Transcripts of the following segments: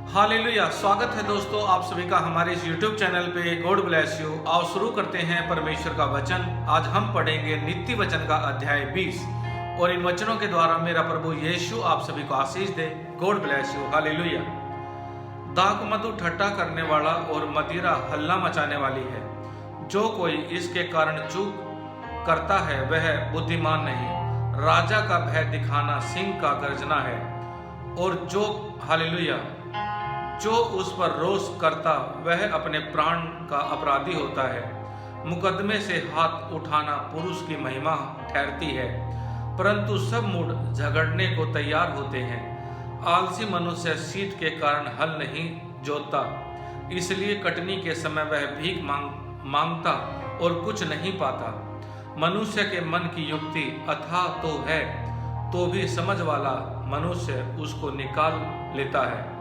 Hallelujah. स्वागत है दोस्तों आप सभी का हमारे इस YouTube चैनल पे। God bless you. आओ शुरू करते हैं परमेश्वर का वचन। आज हम पढ़ेंगे नीति वचन का अध्याय 20 और इन वचनों के द्वारा मेरा प्रभु यीशु आप सभी को आशीष दे। God bless you. हालेलुया। दाख मधु ठट्टा करने वाला और मदिरा हल्ला मचाने वाली है। जो कोई इसके कारण चूक करता है वह बुद्धिमान नहीं। राजा का भय दिखाना सिंह का गर्जना है और जो हालेलुया जो उस पर रोष करता वह अपने प्राण का अपराधी होता है। मुकदमे से हाथ उठाना पुरुष की महिमा ठहरती है, परंतु सब मूढ़ झगड़ने को तैयार होते हैं। आलसी मनुष्य शीत के कारण हल नहीं जोतता, इसलिए कटनी के समय वह भीख मांगता और कुछ नहीं पाता। मनुष्य के मन की युक्ति अथाह तो है, तो भी समझ वाला मनुष्य उसको निकाल लेता है।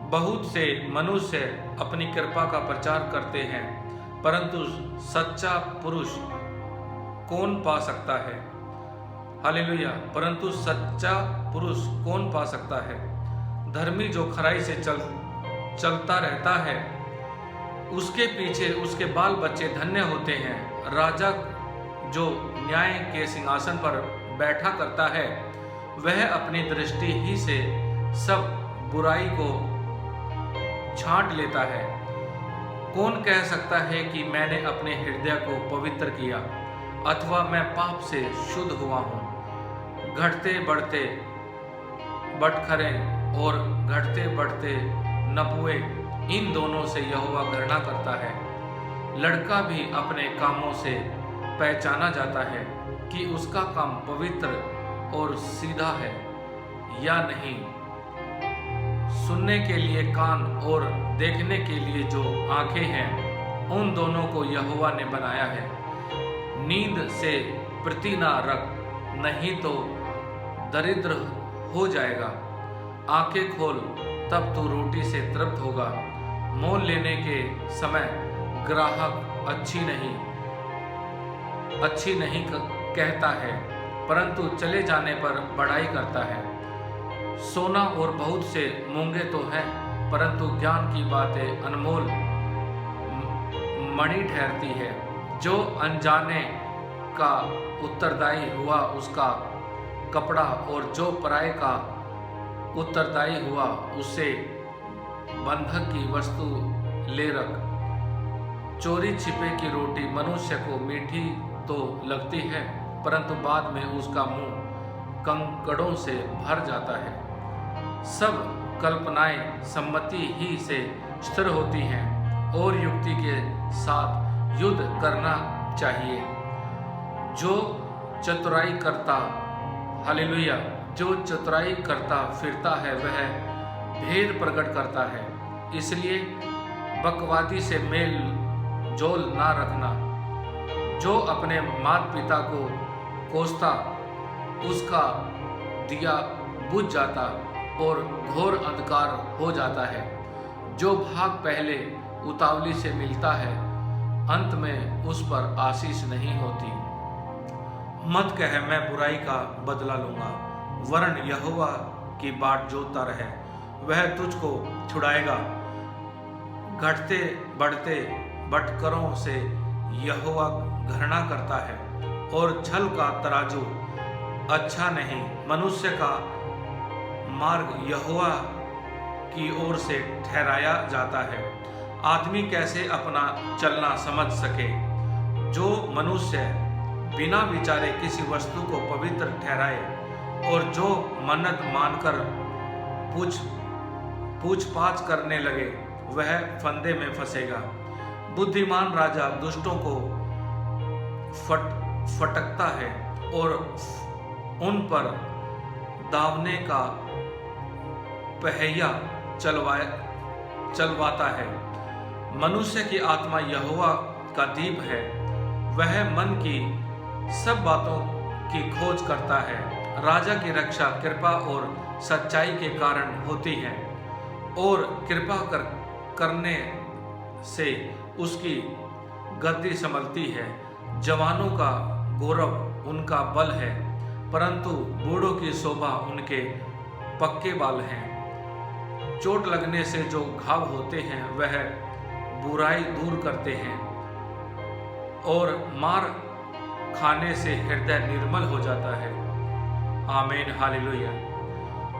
बहुत से मनुष्य अपनी कृपा का प्रचार करते हैं, परंतु सच्चा पुरुष कौन पा सकता है। हालेलुया। परंतु सच्चा पुरुष कौन पा सकता है। धर्मी जो खराई से चलता रहता है, उसके पीछे उसके बाल बच्चे धन्य होते हैं। राजा जो न्याय के सिंहासन पर बैठा करता है, वह अपनी दृष्टि ही से सब बुराई को छांट लेता है। कौन कह सकता है कि मैंने अपने हृदय को पवित्र किया अथवा मैं पाप से शुद्ध हुआ हूँ। घटते बढ़ते बटखरे और घटते बढ़ते नपुए, इन दोनों से यहोवा घृणा करता है। लड़का भी अपने कामों से पहचाना जाता है कि उसका काम पवित्र और सीधा है या नहीं। सुनने के लिए कान और देखने के लिए जो आंखें हैं, उन दोनों को यहोवा ने बनाया है। नींद से प्रति ना रख, नहीं तो दरिद्र हो जाएगा। आंखें खोल, तब तू रोटी से तृप्त होगा। मोल लेने के समय ग्राहक अच्छी नहीं कहता है, परंतु चले जाने पर बड़ाई करता है। सोना और बहुत से मूंगे तो हैं, परंतु ज्ञान की बातें अनमोल मणि ठहरती है। जो अनजाने का उत्तरदायी हुआ उसका कपड़ा, और जो पराये का उत्तरदायी हुआ उससे बंधक की वस्तु ले रख। चोरी छिपे की रोटी मनुष्य को मीठी तो लगती है, परंतु बाद में उसका मुंह कंकड़ों से भर जाता है। सब कल्पनाएं सम्मति ही से स्थिर होती हैं और युक्ति के साथ युद्ध करना चाहिए। जो चतुराई करता हालेलुया जो चतुराई करता फिरता है वह भेद प्रकट करता है। इसलिए बकवादी से मेल जोल ना रखना। जो अपने माता पिता को कोसता उसका दिया बुझ जाता और घोर अंधकार हो जाता है। जो भाग पहले उतावली से मिलता है, अंत में उस पर आशीष नहीं होती। मत कह मैं बुराई का बदला लूंगा, वरन यहोवा की बाट जोतता रहे, वह तुझको छुड़ाएगा। घटते बढ़ते बटकरों से यहोवा घृणा करता है और छल का तराजू अच्छा नहीं। मनुष्य का मार्ग यहोवा की ओर से ठहराया जाता है। आदमी कैसे अपना चलना समझ सके। जो मनुष्य बिना विचारे किसी वस्तु को पवित्र ठहराए और जो मन्नत मानकर पूछपाछ करने लगे, वह फंदे में फंसेगा। बुद्धिमान राजा दुष्टों को फटकता है और उन पर दावने का पहिया चलवाता है। मनुष्य की आत्मा यहोवा का दीप है, वह मन की सब बातों की खोज करता है। राजा की रक्षा कृपा और सच्चाई के कारण होती है और कृपा करने से उसकी गद्दी संभलती है। जवानों का गौरव उनका बल है, परंतु बूढ़ों की शोभा उनके पक्के बाल हैं। चोट लगने से जो घाव होते हैं वह बुराई दूर करते हैं और मार खाने से हृदय निर्मल हो जाता है। आमीन, हालेलुया।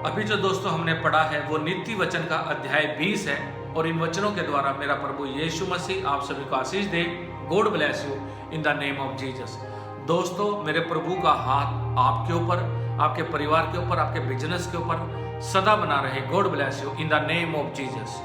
अभी जो दोस्तों हमने पढ़ा है वो नीति वचन का अध्याय 20 है और इन वचनों के द्वारा मेरा प्रभु यीशु मसीह आप सभी को आशीष दे। God bless you in the name of Jesus. दोस्तों, मेरे प्रभु का हाथ आपके ऊपर, आपके परिवार के ऊपर, आपके बिजनेस के ऊपर सदा बना रहे। God bless you in the name of Jesus.